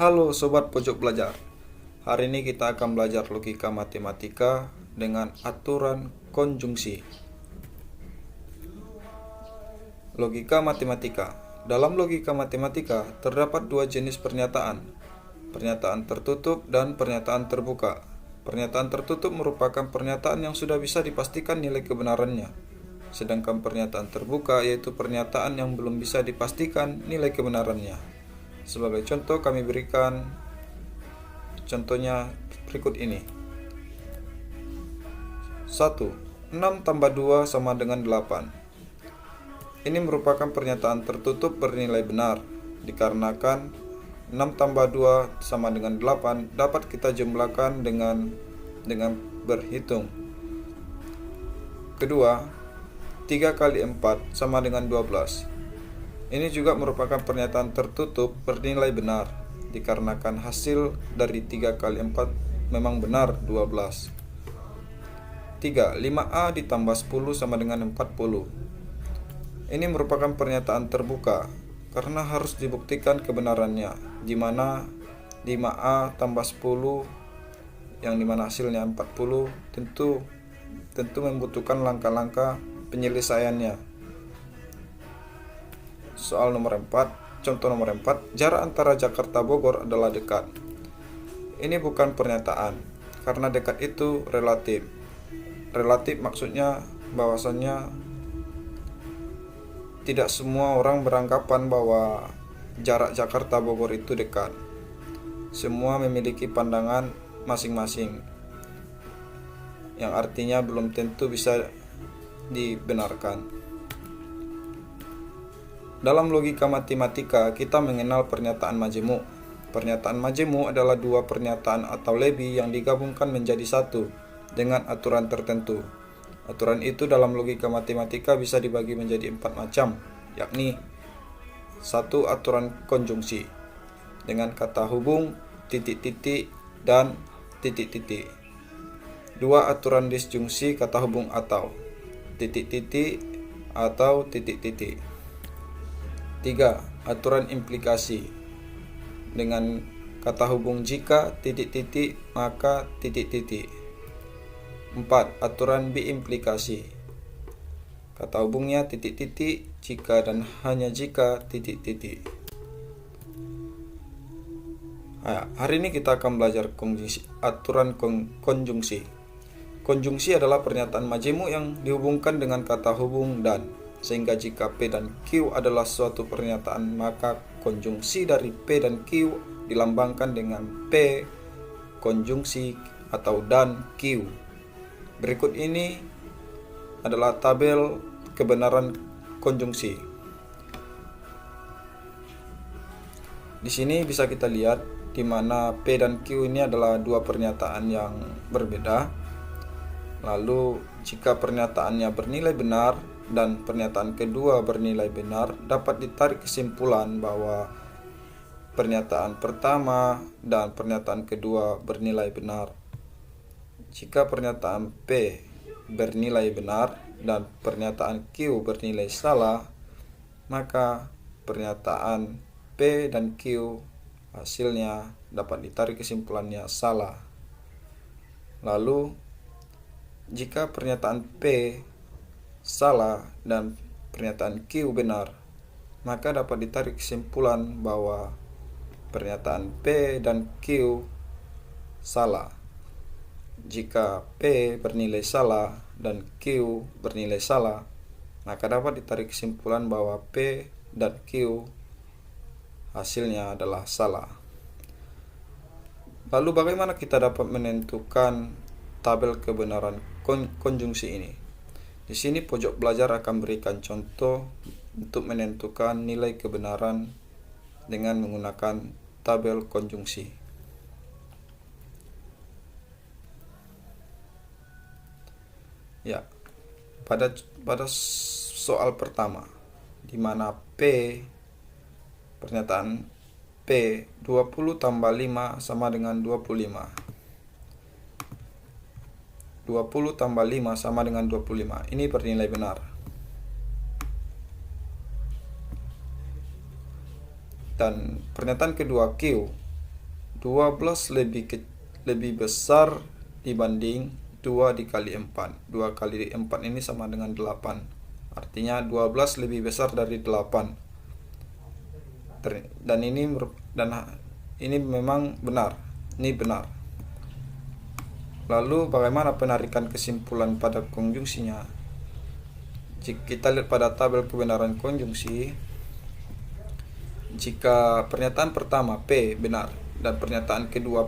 Halo Sobat Pojok Belajar. Hari ini kita akan belajar logika matematika dengan aturan konjungsi. Logika matematika. Dalam logika matematika terdapat dua jenis pernyataan. Pernyataan tertutup dan pernyataan terbuka. Pernyataan tertutup merupakan pernyataan yang sudah bisa dipastikan nilai kebenarannya. Sedangkan pernyataan terbuka yaitu pernyataan yang belum bisa dipastikan nilai kebenarannya. Sebagai contoh kami berikan contohnya berikut ini. 1. 6 tambah 2 sama dengan 8. Ini merupakan pernyataan tertutup bernilai benar, dikarenakan 6 tambah 2 sama dengan 8 dapat kita jumlahkan dengan berhitung. Kedua, 3 kali 4 sama dengan 12. Ini juga merupakan pernyataan tertutup bernilai benar, dikarenakan hasil dari 3 kali 4 memang benar 12. 3. 5A ditambah 10 sama dengan 40. Ini merupakan pernyataan terbuka, karena harus dibuktikan kebenarannya, di mana 5A tambah 10 yang dimana hasilnya 40 tentu membutuhkan langkah-langkah penyelesaiannya. Soal nomor 4, contoh nomor 4, jarak antara Jakarta Bogor adalah dekat. Ini bukan pernyataan, karena dekat itu relatif. Relatif maksudnya bahwasannya tidak semua orang beranggapan bahwa jarak Jakarta Bogor itu dekat. Semua memiliki pandangan masing-masing, yang artinya belum tentu bisa dibenarkan. Dalam logika matematika, kita mengenal pernyataan majemuk. Pernyataan majemuk adalah dua pernyataan atau lebih yang digabungkan menjadi satu dengan aturan tertentu. Aturan itu dalam logika matematika bisa dibagi menjadi 4 macam, yakni 1. Aturan konjungsi dengan kata hubung, titik-titik, dan titik-titik. 2. Aturan disjungsi kata hubung atau, titik-titik, atau titik-titik. 3. Aturan implikasi dengan kata hubung jika titik-titik maka titik-titik. 4. Aturan biimplikasi kata hubungnya titik-titik jika dan hanya jika titik-titik. Hari ini kita akan belajar aturan konjungsi. Konjungsi adalah pernyataan majemuk yang dihubungkan dengan kata hubung dan, sehingga jika P dan Q adalah suatu pernyataan, maka konjungsi dari P dan Q dilambangkan dengan P konjungsi atau dan Q. Berikut ini adalah tabel kebenaran konjungsi. Di sini bisa kita lihat di mana P dan Q ini adalah dua pernyataan yang berbeda. Lalu jika pernyataannya bernilai benar dan pernyataan kedua bernilai benar, dapat ditarik kesimpulan bahwa pernyataan pertama dan pernyataan kedua bernilai benar. Jika pernyataan P bernilai benar dan pernyataan Q bernilai salah, maka pernyataan P dan Q hasilnya dapat ditarik kesimpulannya salah. Lalu jika pernyataan P salah dan pernyataan Q benar, maka dapat ditarik kesimpulan bahwa pernyataan P dan Q salah. Jika P bernilai salah dan Q bernilai salah, maka dapat ditarik kesimpulan bahwa P dan Q hasilnya adalah salah. Lalu bagaimana kita dapat menentukan tabel kebenaran konjungsi ini? Di sini pojok belajar akan berikan contoh untuk menentukan nilai kebenaran dengan menggunakan tabel konjungsi. Ya, pada soal pertama, di mana pernyataan P 20 tambah 5 sama dengan 25. 20 tambah 5 sama dengan 25. Ini bernilai benar. Dan pernyataan kedua Q 12 lebih besar dibanding 2 dikali 4. 2 kali 4 ini sama dengan 8. Artinya 12 lebih besar dari 8. Dan ini memang benar. Ini benar. Lalu bagaimana penarikan kesimpulan pada konjungsinya? Jika kita lihat pada tabel kebenaran konjungsi, jika pernyataan pertama P benar dan pernyataan kedua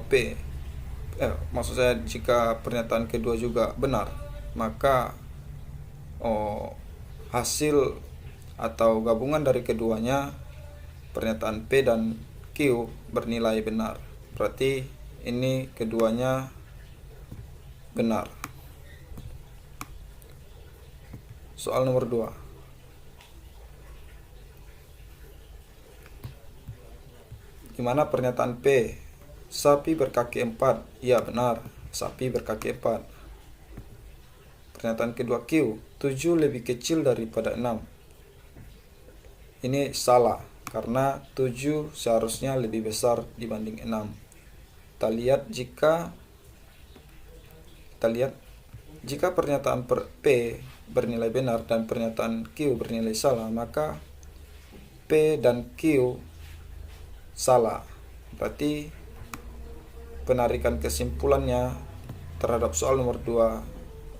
jika pernyataan kedua juga benar, maka hasil atau gabungan dari keduanya, pernyataan P dan Q, bernilai benar. Berarti ini keduanya benar. Soal nomor 2. Gimana pernyataan P? Sapi berkaki 4. Ya, benar. Sapi berkaki 4. Pernyataan kedua Q, 7 lebih kecil daripada 6. Ini salah, karena 7 seharusnya lebih besar dibanding 6. Kita lihat jika pernyataan P bernilai benar dan pernyataan Q bernilai salah, maka P dan Q salah. Berarti penarikan kesimpulannya terhadap soal nomor 2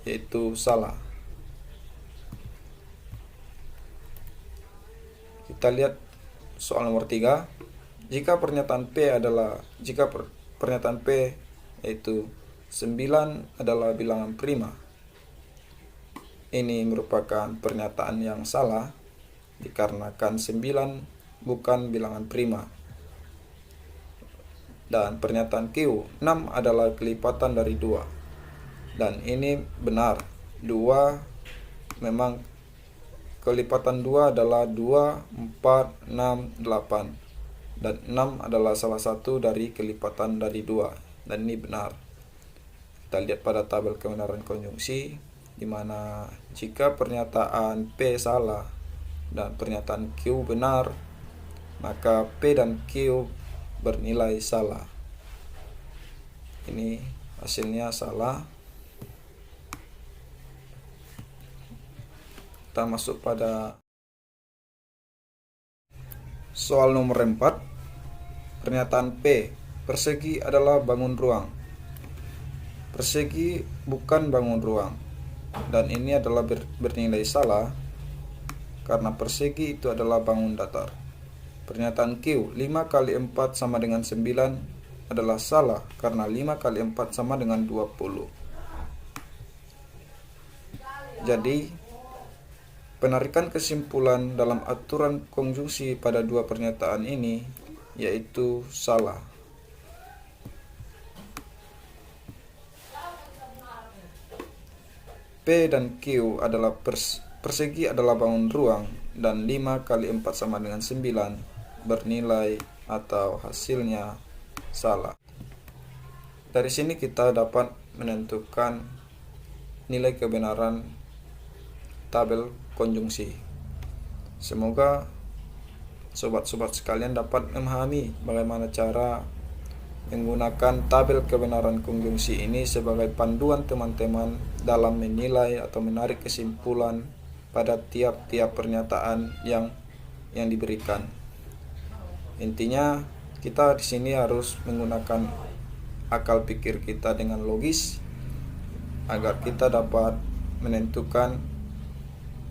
yaitu salah. Kita lihat soal nomor 3. Jika pernyataan P yaitu 9 adalah bilangan prima. Ini merupakan pernyataan yang salah dikarenakan 9 bukan bilangan prima. Dan pernyataan Q, 6 adalah kelipatan dari 2. Dan ini benar. 2 memang kelipatan 2 adalah 2, 4, 6, 8. Dan 6 adalah salah satu dari kelipatan dari 2. Dan ini benar. Kita lihat pada tabel kebenaran konjungsi, di mana jika pernyataan P salah dan pernyataan Q benar, maka P dan Q bernilai salah. Ini hasilnya salah. Kita masuk pada soal nomor 4. Pernyataan P, persegi adalah bangun ruang. Persegi bukan bangun ruang. Dan ini adalah bernilai salah karena persegi itu adalah bangun datar. Pernyataan Q, 5 kali 4 sama dengan 9 adalah salah karena 5 kali 4 sama dengan 20. Jadi, penarikan kesimpulan dalam aturan konjungsi pada dua pernyataan ini yaitu salah. P dan Q adalah persegi adalah bangun ruang dan 5 kali 4 sama dengan 9 bernilai atau hasilnya salah. Dari sini kita dapat menentukan nilai kebenaran tabel konjungsi. Semoga sobat-sobat sekalian dapat memahami bagaimana cara menggunakan tabel kebenaran konjungsi ini sebagai panduan teman-teman dalam menilai atau menarik kesimpulan pada tiap-tiap pernyataan yang diberikan. Intinya kita di sini harus menggunakan akal pikir kita dengan logis agar kita dapat menentukan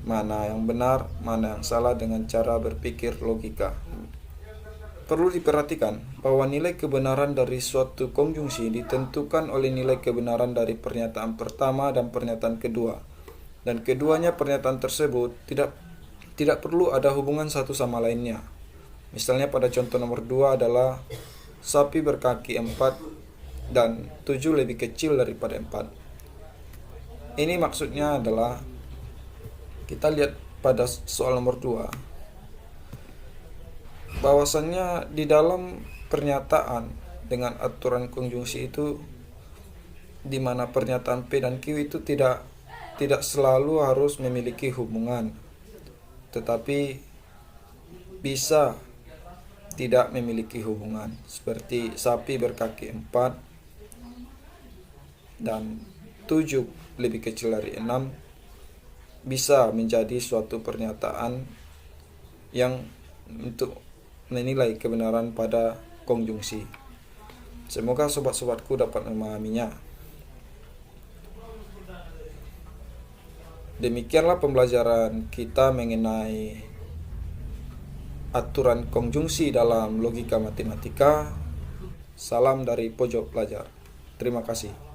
mana yang benar, mana yang salah dengan cara berpikir logika. Perlu diperhatikan bahwa nilai kebenaran dari suatu konjungsi ditentukan oleh nilai kebenaran dari pernyataan pertama dan pernyataan kedua. Dan keduanya pernyataan tersebut tidak perlu ada hubungan satu sama lainnya. Misalnya pada contoh nomor 2 adalah sapi berkaki 4 dan 7 lebih kecil daripada 4. Ini maksudnya adalah kita lihat pada soal nomor 2 bahwasannya di dalam pernyataan dengan aturan konjungsi itu di mana pernyataan P dan Q itu tidak selalu harus memiliki hubungan, tetapi bisa tidak memiliki hubungan, seperti sapi berkaki 4 dan 7 lebih kecil dari 6 bisa menjadi suatu pernyataan yang untuk menilai kebenaran pada konjungsi. Semoga sobat-sobatku dapat memahaminya. Demikianlah pembelajaran kita mengenai aturan konjungsi dalam logika matematika. Salam dari pojok belajar. Terima kasih.